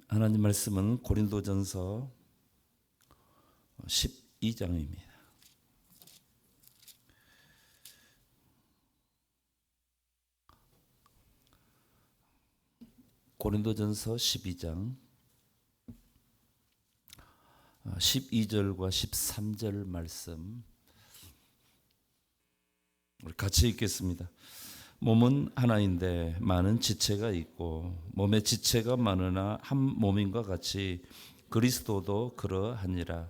하나님 말씀은 고린도전서 12장입니다. 고린도전서 12장 12절과 13절 말씀 우리 같이 읽겠습니다. 몸은 하나인데 많은 지체가 있고 몸의 지체가 많으나 한 몸인과 같이 그리스도도 그러하니라.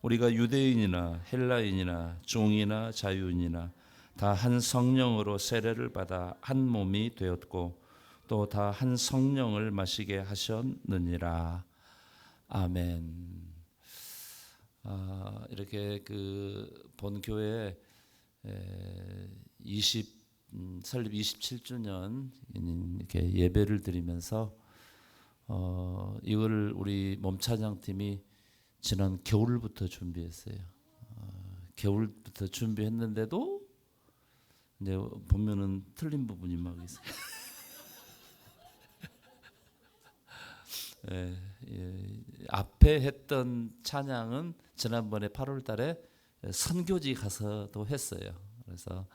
우리가 유대인이나 헬라인이나 종이나 자유인이나 다 한 성령으로 세례를 받아 한 몸이 되었고 또 다 한 성령을 마시게 하셨느니라. 아멘. 이렇게 본 교회 설립 27주년 이렇게 예배를 드리면서 이걸 우리 몸찬양팀이 지난 겨울부터 준비했어요. 겨울부터 준비했는데도 이제 보면은 틀린 부분이 막 있어요. 앞에 했던 찬양은 지난번에 8월달에 선교지 가서도 했어요. 그래서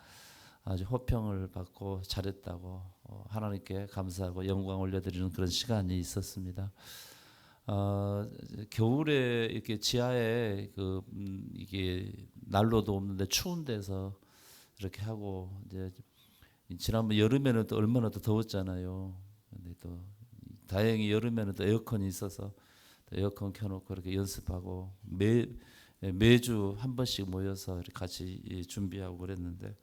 아주 호평을 받고 잘했다고 하나님께 감사하고 영광 올려드리는 그런 시간이 있었습니다. 겨울에 이렇게 지하에 이게 난로도 없는데 추운 데서 이렇게 하고 이제 지난번 여름에는 또 얼마나 더 더웠잖아요. 근데 또 다행히 여름에는 또 에어컨이 있어서 또 에어컨 켜놓고 이렇게 연습하고 매주 한 번씩 모여서 이렇게 같이 준비하고 그랬는데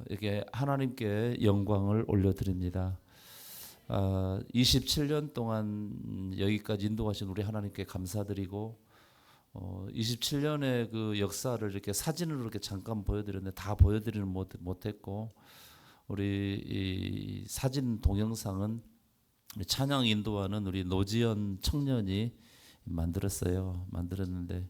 이렇게 하나님께 영광을 올려드립니다. 27년 동안 여기까지 인도하신 우리 하나님께 감사드리고 27년의 그 역사를 이렇게 사진으로 이렇게 잠깐 보여드렸는데 다 보여드리는 못했고 우리 이 사진 동영상은 찬양 인도하는 우리 노지연 청년이 만들었는데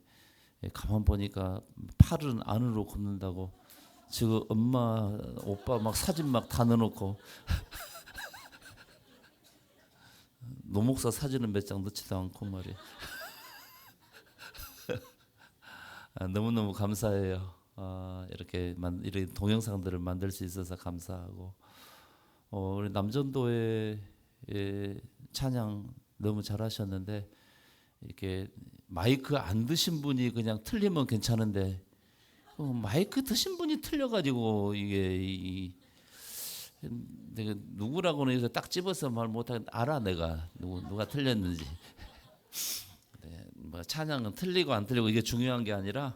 가만 보니까 팔은 안으로 굽는다고 지금 엄마 오빠 막 사진 막 다 넣어놓고 노목사 사진은 몇 장 넣지도 않고 말이에요. 너무너무 감사해요. 이렇게 이런 동영상들을 만들 수 있어서 감사하고 우리 남전도의 찬양 너무 잘하셨는데 이렇게 마이크 안 드신 분이 그냥 틀리면 괜찮은데 마이크 드신 분이 틀려가지고 이게 내가 누구라고는 해서 딱 집어서 말 못하겠 알아 내가 누가 틀렸는지. 네, 뭐 찬양은 틀리고 안 틀리고 이게 중요한 게 아니라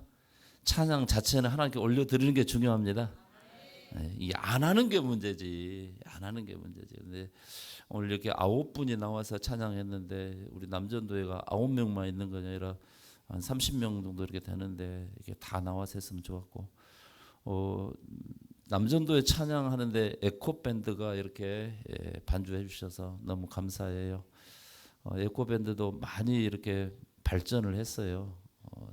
찬양 자체는 하나님께 올려드리는 게 중요합니다. 이 안 하는 게 문제지. 안 하는 게 문제지. 근데 오늘 이렇게 9분이 나와서 찬양했는데 우리 남전도회가 9명만 있는 게 아니라 한 30명 정도 이렇게 되는데 이게 다 나와서 했으면 좋았고 남전도회 찬양하는데 에코 밴드가 이렇게 반주해 주셔서 너무 감사해요. 에코 밴드도 많이 이렇게 발전을 했어요.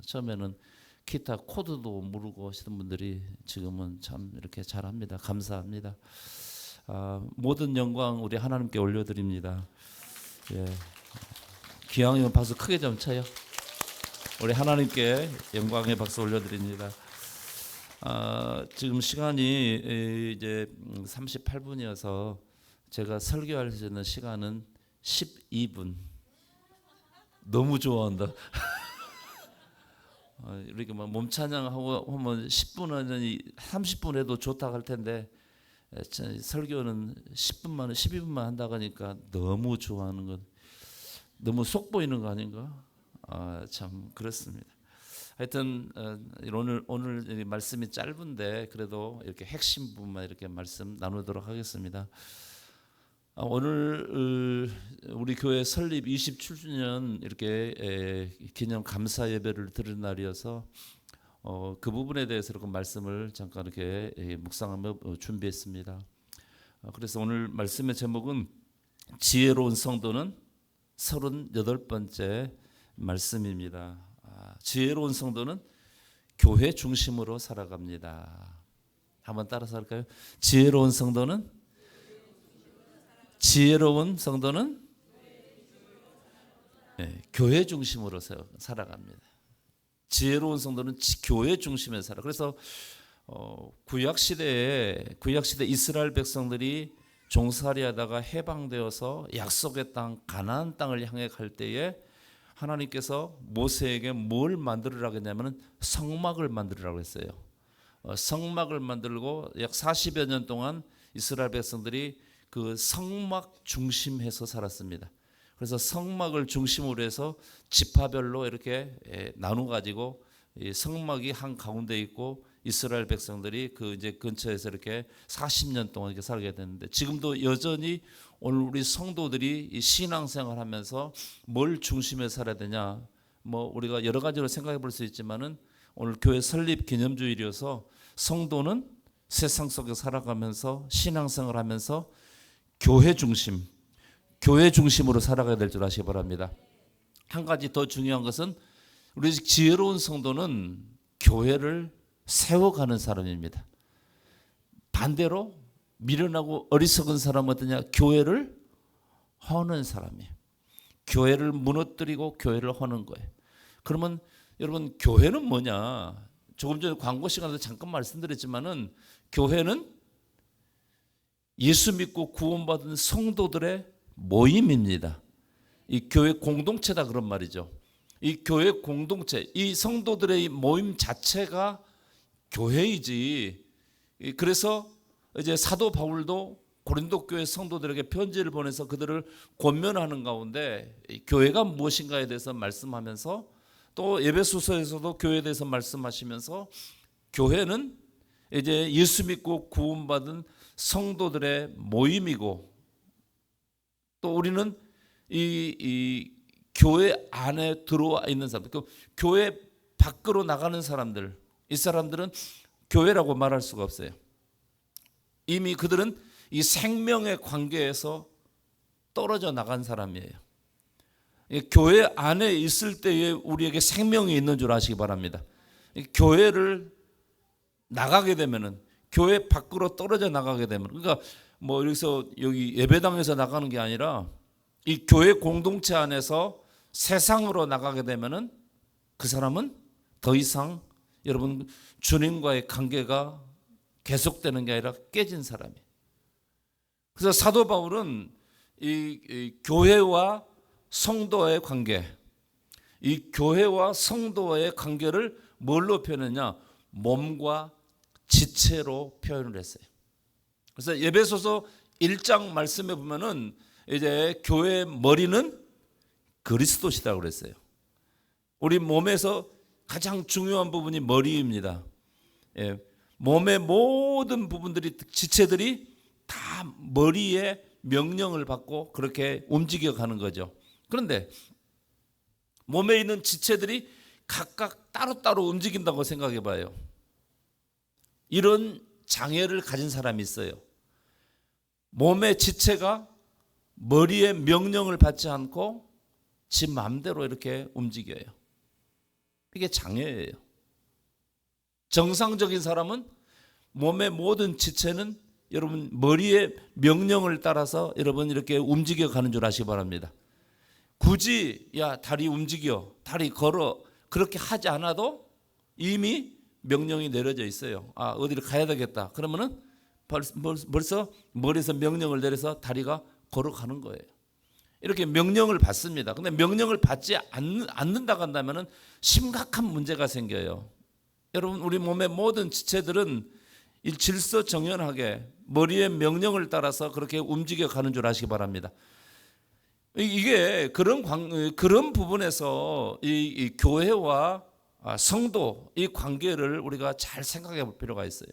처음에는 기타 코드도 모르고 하시던 분들이 지금은 참 이렇게 잘합니다. 감사합니다. 모든 영광 우리 하나님께 올려드립니다. 기왕이면 박수 크게 좀 쳐요. 우리 하나님께 영광의 박수 올려드립니다. 지금 시간이 이제 38분이어서 제가 설교할 수 있는 시간은 12분. 너무 좋아한다. 이렇게 막 몸 찬양하고 하면 10분 하더니 30분 해도 좋다 할 텐데 설교는 10분만 12분만 한다고 하니까 너무 좋아하는 것, 너무 속 보이는 거 아닌가? 참 그렇습니다. 하여튼 오늘 말씀이 짧은데 그래도 이렇게 핵심 부분만 이렇게 말씀 나누도록 하겠습니다. 오늘 우리 교회 설립 27주년 이렇게 기념 감사 예배를 드릴 날이어서 그 부분에 대해서 이렇게 말씀을 잠깐 이렇게 묵상하며 준비했습니다. 그래서 오늘 말씀의 제목은 지혜로운 성도는 38번째 말씀입니다. 지혜로운 성도는 교회 중심으로 살아갑니다. 한번 따라서 할까요? 지혜로운 성도는 교회 중심으로 살아갑니다. 지혜로운 성도는 교회 중심에 살아. 그래서 구약 시대 이스라엘 백성들이 종살이하다가 해방되어서 약속의 땅 가나안 땅을 향해 갈 때에 하나님께서 모세에게 뭘 만들으라고 했냐면 성막을 만들으라고 했어요. 성막을 만들고 약 40여 년 동안 이스라엘 백성들이 그 성막 중심해서 살았습니다. 그래서 성막을 중심으로 해서 지파별로 이렇게 나눠 가지고 성막이 한 가운데 있고 이스라엘 백성들이 그 이제 근처에서 이렇게 40년 동안 이렇게 살게 됐는데, 지금도 여전히 오늘 우리 성도들이 이 신앙생활하면서 뭘 중심에 살아야 되냐, 뭐 우리가 여러 가지로 생각해 볼 수 있지만은 오늘 교회 설립 기념주일이어서 성도는 세상 속에 살아가면서 신앙생활하면서 교회 중심으로 살아가야 될 줄 아시기 바랍니다. 한 가지 더 중요한 것은 우리 지혜로운 성도는 교회를 세워가는 사람입니다. 반대로 미련하고 어리석은 사람은 어떠냐? 교회를 허는 사람이에요. 교회를 무너뜨리고 교회를 허는 거예요. 그러면 여러분, 교회는 뭐냐? 조금 전에 광고 시간에서 잠깐 말씀드렸지만은 교회는 예수 믿고 구원받은 성도들의 모임입니다. 이 교회 공동체다 그런 말이죠. 이 교회 공동체, 이 성도들의 모임 자체가 교회이지. 그래서 이제 사도 바울도 고린도 교회 성도들에게 편지를 보내서 그들을 권면하는 가운데 교회가 무엇인가에 대해서 말씀하면서, 또 에베소서에서도 교회에 대해서 말씀하시면서 교회는 이제 예수 믿고 구원받은 성도들의 모임이고, 또 우리는 이 교회 안에 들어와 있는 사람들, 그 교회 밖으로 나가는 사람들, 이 사람들은 교회라고 말할 수가 없어요. 이미 그들은 이 생명의 관계에서 떨어져 나간 사람이에요. 교회 안에 있을 때에 우리에게 생명이 있는 줄 아시기 바랍니다. 교회를 나가게 되면은, 교회 밖으로 떨어져 나가게 되면, 그러니까 뭐 여기서 여기 예배당에서 나가는 게 아니라 이 교회 공동체 안에서 세상으로 나가게 되면은 그 사람은 더 이상 여러분 주님과의 관계가 계속되는 게 아니라 깨진 사람이에요. 그래서 사도 바울은 이 교회와 성도의 관계, 이 교회와 성도의 관계를 뭘로 표현했냐? 몸과 지체로 표현을 했어요. 그래서 에베소서 1장 말씀에 보면은 이제 교회의 머리는 그리스도시라고 그랬어요. 우리 몸에서 가장 중요한 부분이 머리입니다. 몸의 모든 부분들이, 지체들이 다 머리의 명령을 받고 그렇게 움직여가는 거죠. 그런데 몸에 있는 지체들이 각각 따로따로 움직인다고 생각해 봐요. 이런 장애를 가진 사람이 있어요. 몸의 지체가 머리의 명령을 받지 않고 지 마음대로 이렇게 움직여요. 이게 장애예요. 정상적인 사람은 몸의 모든 지체는 여러분 머리의 명령을 따라서 여러분 이렇게 움직여가는 줄 아시기 바랍니다. 굳이 야 다리 움직여, 다리 걸어, 그렇게 하지 않아도 이미 명령이 내려져 있어요. 아, 어디를 가야 되겠다. 그러면은 벌써 머리에서 명령을 내려서 다리가 걸어가는 거예요. 이렇게 명령을 받습니다. 근데 명령을 받지 않는다고 한다면은 심각한 문제가 생겨요. 여러분, 우리 몸의 모든 지체들은 질서정연하게 머리의 명령을 따라서 그렇게 움직여가는 줄 아시기 바랍니다. 이게 그런 부분에서 이 교회와 성도, 이 관계를 우리가 잘 생각해 볼 필요가 있어요.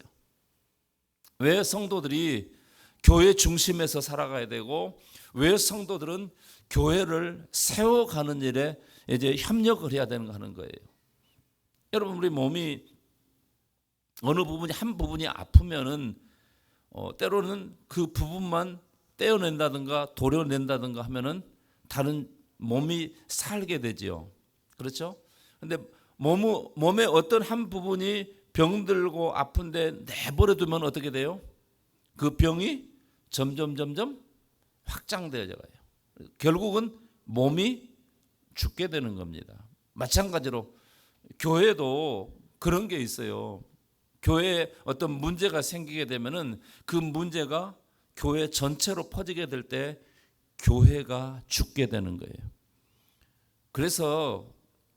왜 성도들이 교회 중심에서 살아가야 되고, 왜 성도들은 교회를 세워가는 일에 이제 협력을 해야 되는가 하는 거예요. 여러분, 우리 몸이 어느 부분이, 한 부분이 아프면은 때로는 그 부분만 떼어낸다든가 도려낸다든가 하면은 다른 몸이 살게 되지요. 그렇죠? 근데 몸의 어떤 한 부분이 병들고 아픈데 내버려 두면 어떻게 돼요? 그 병이 점점 확장되어져 가요. 결국은 몸이 죽게 되는 겁니다. 마찬가지로 교회도 그런 게 있어요. 교회에 어떤 문제가 생기게 되면은 그 문제가 교회 전체로 퍼지게 될 때 교회가 죽게 되는 거예요. 그래서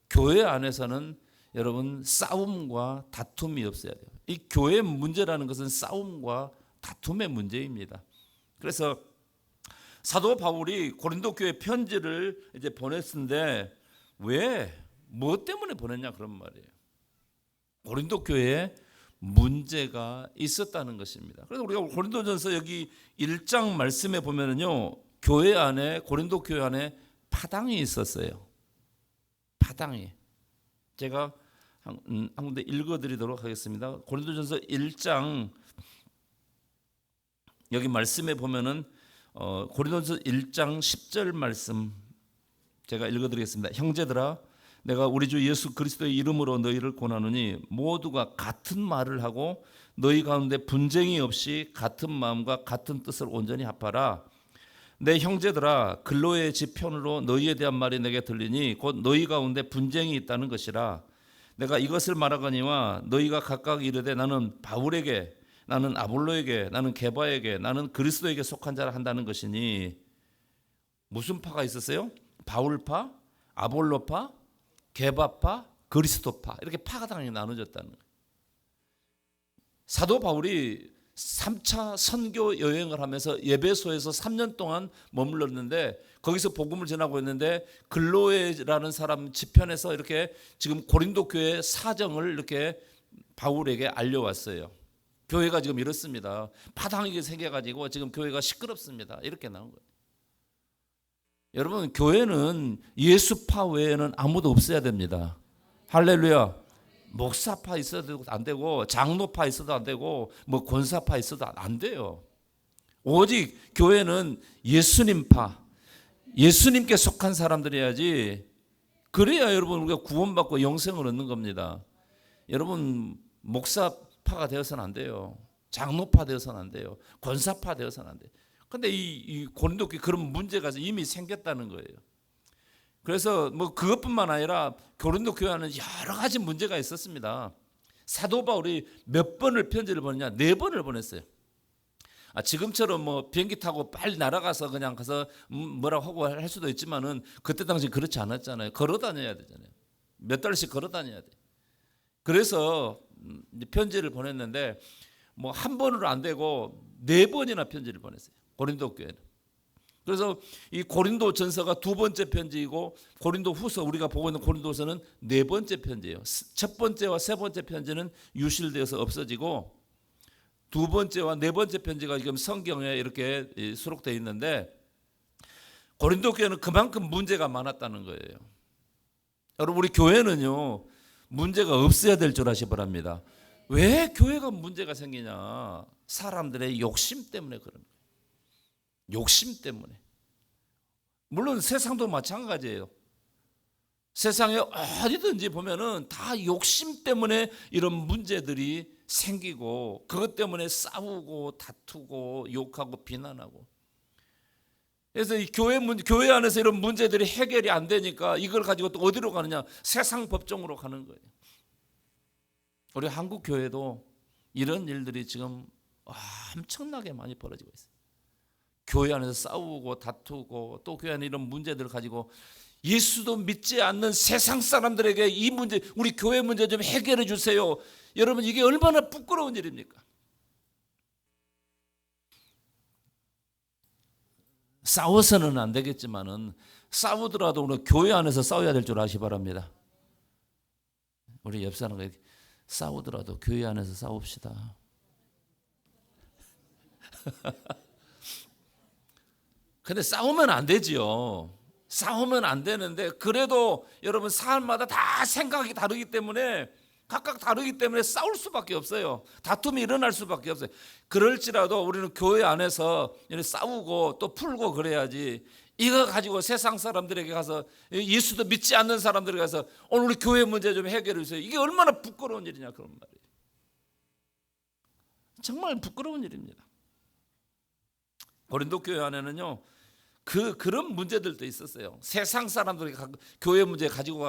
교회 안에서는 여러분 싸움과 다툼이 없어야 돼요. 이 교회 문제라는 것은 싸움과 다툼의 문제입니다. 그래서 사도 바울이 고린도 교회 편지를 이제 보냈는데 뭐 때문에 보냈냐 그런 말이에요. 고린도 교회에 문제가 있었다는 것입니다. 그래서 우리가 고린도전서 여기 1장 말씀에 보면은요, 교회 안에 고린도 교회 안에 파당이 있었어요. 파당이. 제가 한 군데 읽어드리도록 하겠습니다. 고린도전서 1장 여기 말씀에 보면은 고린도전서 1장 10절 말씀 제가 읽어드리겠습니다. 형제들아, 내가 우리 주 예수 그리스도의 이름으로 너희를 권하노니 모두가 같은 말을 하고 너희 가운데 분쟁이 없이 같은 마음과 같은 뜻을 온전히 합하라. 내 형제들아, 글로의 집 편으로 너희에 대한 말이 내게 들리니 곧 너희 가운데 분쟁이 있다는 것이라. 내가 이것을 말하거니와 너희가 각각 이르되 나는 바울에게, 나는 아볼로에게, 나는 게바에게, 나는 그리스도에게 속한 자라 한다는 것이니. 무슨 파가 있었어요? 바울파, 아볼로파, 게바파, 그리스도파, 이렇게 파가 당연히 나눠졌다는 거예요. 사도 바울이 3차 선교 여행을 하면서 에베소에서 3년 동안 머물렀는데 거기서 복음을 전하고 있는데 글로에라는 사람 집편에서 이렇게 지금 고린도 교회 사정을 이렇게 바울에게 알려왔어요. 교회가 지금 이렇습니다. 파당이 생겨가지고 지금 교회가 시끄럽습니다. 이렇게 나온 거예요. 여러분, 교회는 예수파 외에는 아무도 없어야 됩니다. 할렐루야. 목사파 있어도 안 되고 장로파 있어도 안 되고 뭐 권사파 있어도 안 돼요. 오직 교회는 예수님파, 예수님께 속한 사람들이어야지. 그래야 여러분 우리가 구원받고 영생을 얻는 겁니다. 여러분, 목사파가 되어서는 안 돼요. 장로파 되어서는 안 돼요. 권사파 되어서는 안 돼요. 근데 이 고린도 교회 그런 문제가 이미 생겼다는 거예요. 그래서 뭐 그것뿐만 아니라 고린도 교회는 여러 가지 문제가 있었습니다. 사도 바울이 몇 번을 편지를 보냈냐? 4번을 보냈어요. 지금처럼 뭐 비행기 타고 빨리 날아가서 그냥 가서 뭐라고 하고 할 수도 있지만은 그때 당시 그렇지 않았잖아요. 걸어 다녀야 되잖아요. 몇 달씩 걸어 다녀야 돼. 그래서 편지를 보냈는데 뭐 한 번으로 안 되고 4번이나 편지를 보냈어요. 고린도 교회는. 그래서 이 고린도 전서가 2번째 편지이고 고린도 후서, 우리가 보고 있는 고린도서는 4번째 편지예요. 첫 번째와 세 번째 편지는 유실되어서 없어지고 2번째와 4번째 편지가 지금 성경에 이렇게 수록되어 있는데 고린도 교회는 그만큼 문제가 많았다는 거예요. 여러분, 우리 교회는요 문제가 없어야 될 줄 아시 바랍니다. 왜 교회가 문제가 생기냐? 사람들의 욕심 때문에 그런 거예요. 욕심 때문에. 물론 세상도 마찬가지예요. 세상에 어디든지 보면은 다 욕심 때문에 이런 문제들이 생기고 그것 때문에 싸우고 다투고 욕하고 비난하고. 그래서 이 교회 안에서 이런 문제들이 해결이 안 되니까 이걸 가지고 또 어디로 가느냐? 세상 법정으로 가는 거예요. 우리 한국 교회도 이런 일들이 지금 엄청나게 많이 벌어지고 있어요. 교회 안에서 싸우고 다투고 또 교회 안에 이런 문제들을 가지고 예수도 믿지 않는 세상 사람들에게 이 문제, 우리 교회 문제 좀 해결해 주세요. 여러분, 이게 얼마나 부끄러운 일입니까? 싸워서는 안 되겠지만은 싸우더라도 우리 교회 안에서 싸워야 될 줄 아시 바랍니다. 우리 옆 사람과 싸우더라도 교회 안에서 싸웁시다. 근데 싸우면 안 되지요. 싸우면 안 되는데 그래도 여러분 사람마다 다 생각이 다르기 때문에 각각 다르기 때문에 싸울 수밖에 없어요. 다툼이 일어날 수밖에 없어요. 그럴지라도 우리는 교회 안에서 싸우고 또 풀고 그래야지. 이거 가지고 세상 사람들에게 가서 예수도 믿지 않는 사람들에게 가서 오늘 우리 교회 문제 좀 해결해 주세요. 이게 얼마나 부끄러운 일이냐 그런 말이에요. 정말 부끄러운 일입니다. 고린도 교회 안에는요 그런 문제들도 있었어요. 세상 사람들이 교회 문제 가지고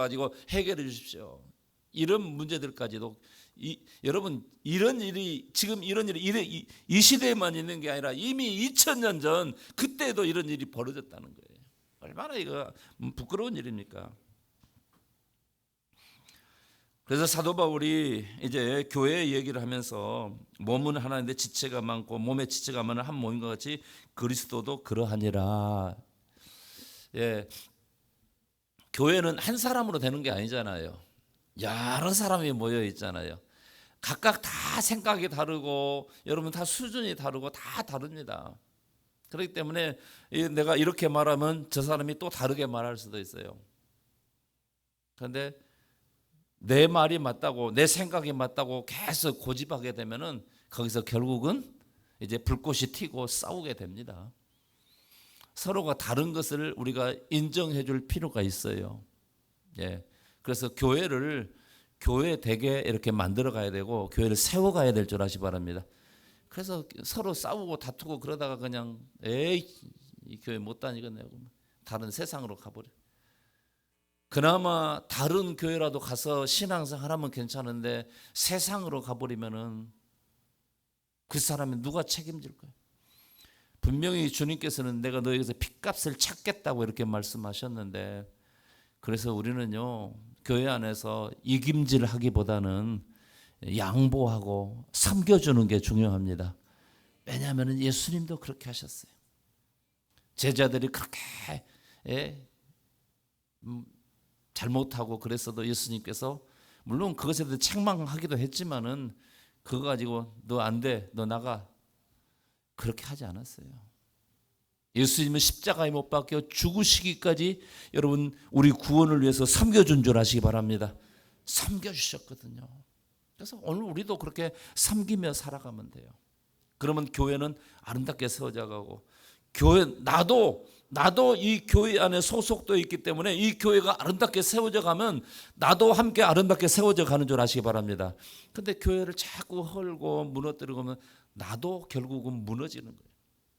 해결해 주십시오. 이런 문제들까지도 여러분 이런 일이 지금 이런 일이 이 시대에만 있는 게 아니라 이미 2000년 전 그때도 이런 일이 벌어졌다는 거예요. 얼마나 이거 부끄러운 일입니까? 그래서 사도 바울이 이제 교회 얘기를 하면서 몸은 하나인데 지체가 많고 몸에 지체가 많은 한 몸인 것 같이 그리스도도 그러하니라. 예, 교회는 한 사람으로 되는 게 아니잖아요. 여러 사람이 모여 있잖아요. 각각 다 생각이 다르고 여러분 다 수준이 다르고 다 다릅니다. 그렇기 때문에 내가 이렇게 말하면 저 사람이 또 다르게 말할 수도 있어요. 그런데 내 말이 맞다고 내 생각이 맞다고 계속 고집하게 되면은 거기서 결국은 이제 불꽃이 튀고 싸우게 됩니다. 서로가 다른 것을 우리가 인정해 줄 필요가 있어요. 예. 그래서 교회 되게 이렇게 만들어 가야 되고 교회를 세워 가야 될 줄 아시 바랍니다. 그래서 서로 싸우고 다투고 그러다가 그냥 에이 이 교회 못 다니겠네 하고 다른 세상으로 가버려. 그나마 다른 교회라도 가서 신앙생활 하면 괜찮은데 세상으로 가버리면은 그 사람이 누가 책임질 거예요? 분명히 주님께서는 내가 너에게서 핏값을 찾겠다고 이렇게 말씀하셨는데 그래서 우리는요 교회 안에서 이김질하기보다는 양보하고 섬겨주는 게 중요합니다. 왜냐하면 예수님도 그렇게 하셨어요. 제자들이 그렇게 잘못하고 그랬어도 예수님께서 물론 그것에 대해 책망하기도 했지만은 그거 가지고 너 안 돼, 너 나가 그렇게 하지 않았어요. 예수님은 십자가에 못 박혀 죽으시기까지 여러분 우리 구원을 위해서 섬겨준 줄 아시기 바랍니다. 섬겨주셨거든요. 그래서 오늘 우리도 그렇게 섬기며 살아가면 돼요. 그러면 교회는 아름답게 세워져가고 교회 나도 이 교회 안에 소속되어 있기 때문에 이 교회가 아름답게 세워져 가면 나도 함께 아름답게 세워져 가는 줄 아시기 바랍니다. 그런데 교회를 자꾸 헐고 무너뜨리고 하면 나도 결국은 무너지는 거예요.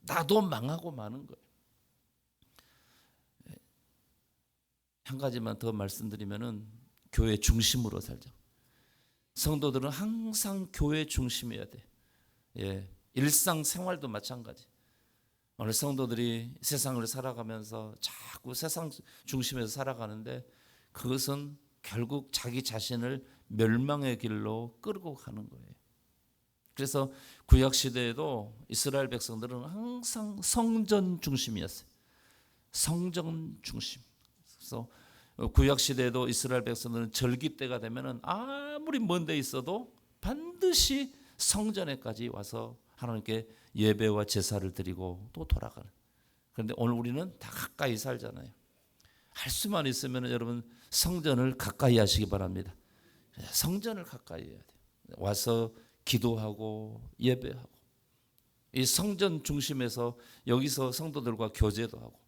나도 망하고 마는 거예요. 한 가지만 더 말씀드리면은 교회 중심으로 살자. 성도들은 항상 교회 중심이어야 돼. 예, 일상생활도 마찬가지. 오늘 성도들이 세상을 살아가면서 자꾸 세상 중심에서 살아가는데 그것은 결국 자기 자신을 멸망의 길로 끌고 가는 거예요. 그래서 구약 시대에도 이스라엘 백성들은 항상 성전 중심이었어요. 성전 중심. 그래서 구약 시대에도 이스라엘 백성들은 절기 때가 되면은 아무리 먼 데 있어도 반드시 성전에까지 와서 하나님께 예배와 제사를 드리고 또 돌아가는. 그런데 오늘 우리는 다 가까이 살잖아요. 할 수만 있으면 여러분 성전을 가까이 하시기 바랍니다. 성전을 가까이 해야 돼요. 와서 기도하고 예배하고 이 성전 중심에서 여기서 성도들과 교제도 하고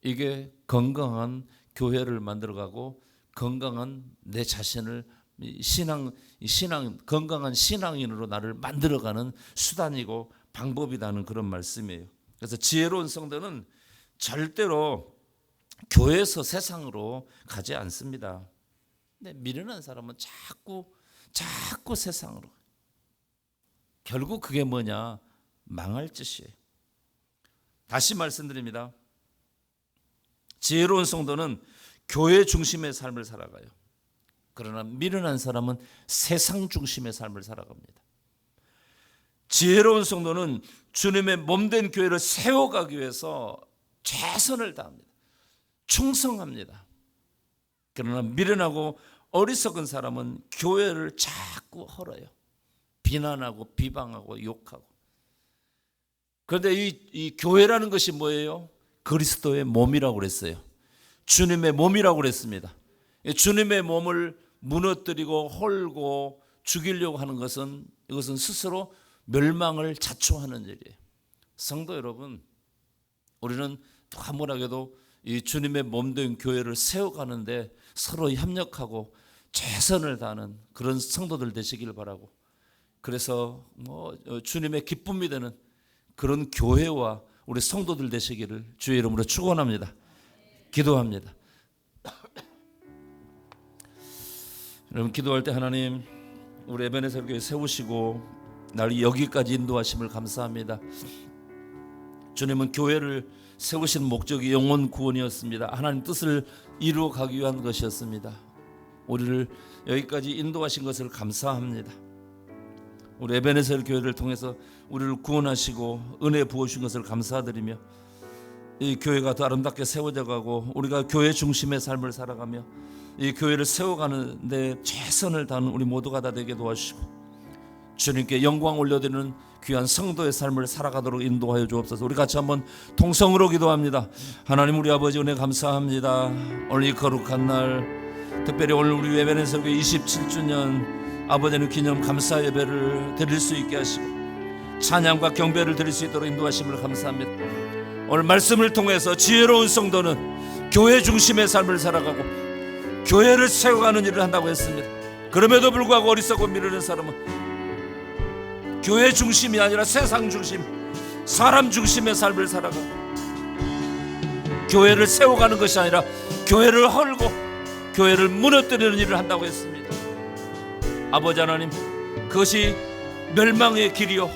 이게 건강한 교회를 만들어가고 건강한 내 자신을 건강한 신앙인으로 나를 만들어가는 수단이고 방법이라는 그런 말씀이에요. 그래서 지혜로운 성도는 절대로 교회에서 세상으로 가지 않습니다. 근데 미련한 사람은 자꾸 세상으로. 결국 그게 뭐냐? 망할 짓이에요. 다시 말씀드립니다. 지혜로운 성도는 교회 중심의 삶을 살아가요. 그러나 미련한 사람은 세상 중심의 삶을 살아갑니다. 지혜로운 성도는 주님의 몸된 교회를 세워가기 위해서 최선을 다합니다. 충성합니다. 그러나 미련하고 어리석은 사람은 교회를 자꾸 헐어요. 비난하고 비방하고 욕하고. 그런데 이 교회라는 것이 뭐예요? 그리스도의 몸이라고 그랬어요. 주님의 몸이라고 그랬습니다. 주님의 몸을 무너뜨리고 헐고 죽이려고 하는 것은 이것은 스스로 멸망을 자초하는 일이에요. 성도 여러분, 우리는 아무라도 이 주님의 몸된 교회를 세워가는데 서로 협력하고 최선을 다하는 그런 성도들 되시길 바라고, 그래서 주님의 기쁨이 되는 그런 교회와 우리 성도들 되시기를 주의 이름으로 축원합니다. 기도합니다. 여러분, 기도할 때 하나님 우리 에베네zer 교회 세우시고 날 여기까지 인도하심을 감사합니다. 주님은 교회를 세우신 목적이 영혼 구원이었습니다. 하나님 뜻을 이루어 가기 위한 것이었습니다. 우리를 여기까지 인도하신 것을 감사합니다. 우리 에베네zer 교회를 통해서 우리를 구원하시고 은혜 부어주신 것을 감사드리며 이 교회가 더 아름답게 세워져 가고 우리가 교회 중심의 삶을 살아가며 이 교회를 세워가는 데 최선을 다하는 우리 모두가 다 되게 도와주시고 주님께 영광 올려드리는 귀한 성도의 삶을 살아가도록 인도하여 주옵소서. 우리 같이 한번 통성으로 기도합니다. 하나님 우리 아버지 은혜 감사합니다. 오늘 이 거룩한 날 특별히 오늘 우리 에베네zer 교회 27주년 아버지는 기념 감사 예배를 드릴 수 있게 하시고 찬양과 경배를 드릴 수 있도록 인도하심을 감사합니다. 오늘 말씀을 통해서 지혜로운 성도는 교회 중심의 삶을 살아가고 교회를 세워가는 일을 한다고 했습니다. 그럼에도 불구하고 어리석고 미루는 사람은 교회 중심이 아니라 세상 중심, 사람 중심의 삶을 살아가고 교회를 세워가는 것이 아니라 교회를 헐고 교회를 무너뜨리는 일을 한다고 했습니다. 아버지 하나님, 그것이 멸망의 길이요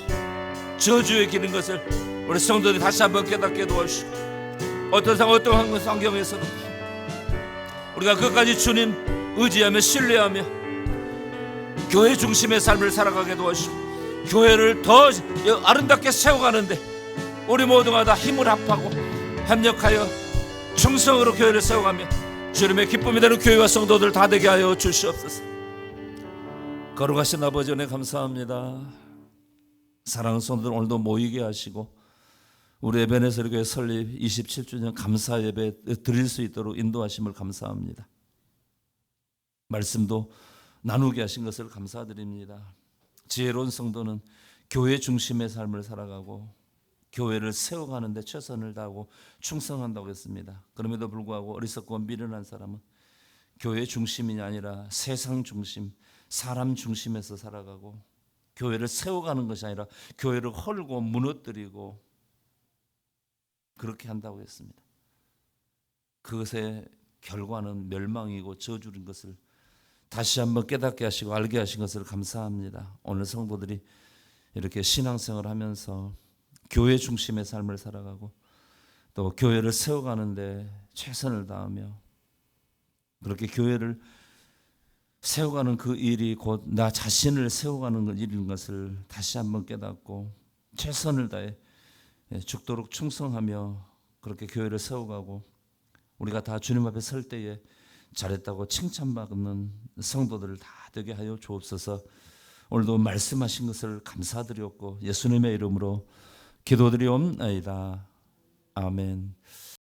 저주의 길인 것을 우리 성도들이 다시 한번 깨닫게 도와주시고 어떤 상황 어떤 환경에서는 우리가 끝까지 주님 의지하며 신뢰하며 교회 중심의 삶을 살아가게 도와주시고 교회를 더 아름답게 세워가는데 우리 모두가 다 힘을 합하고 협력하여 충성으로 교회를 세워가며 주님의 기쁨이 되는 교회와 성도들 다 되게 하여 주시옵소서. 거룩하신 아버지 은혜 감사합니다. 사랑하는 성도들 오늘도 모이게 하시고 우리 에베네zer 교회 설립 27주년 감사 예배 드릴 수 있도록 인도하심을 감사합니다. 말씀도 나누게 하신 것을 감사드립니다. 지혜로운 성도는 교회 중심의 삶을 살아가고 교회를 세워가는 데 최선을 다하고 충성한다고 했습니다. 그럼에도 불구하고 어리석고 미련한 사람은 교회 중심이 아니라 세상 중심, 사람 중심에서 살아가고 교회를 세워가는 것이 아니라 교회를 헐고 무너뜨리고 그렇게 한다고 했습니다. 그것의 결과는 멸망이고 저주인 것을 다시 한번 깨닫게 하시고 알게 하신 것을 감사합니다. 오늘 성도들이 이렇게 신앙생활을 하면서 교회 중심의 삶을 살아가고 또 교회를 세워가는데 최선을 다하며 그렇게 교회를 세워가는 그 일이 곧 나 자신을 세워가는 일인 것을 다시 한번 깨닫고 최선을 다해 죽도록 충성하며 그렇게 교회를 세워가고 우리가 다 주님 앞에 설 때에 잘했다고 칭찬받는 성도들을 다 되게 하여 주옵소서. 오늘도 말씀하신 것을 감사드렸고 예수님의 이름으로 기도드리옵나이다. 아멘.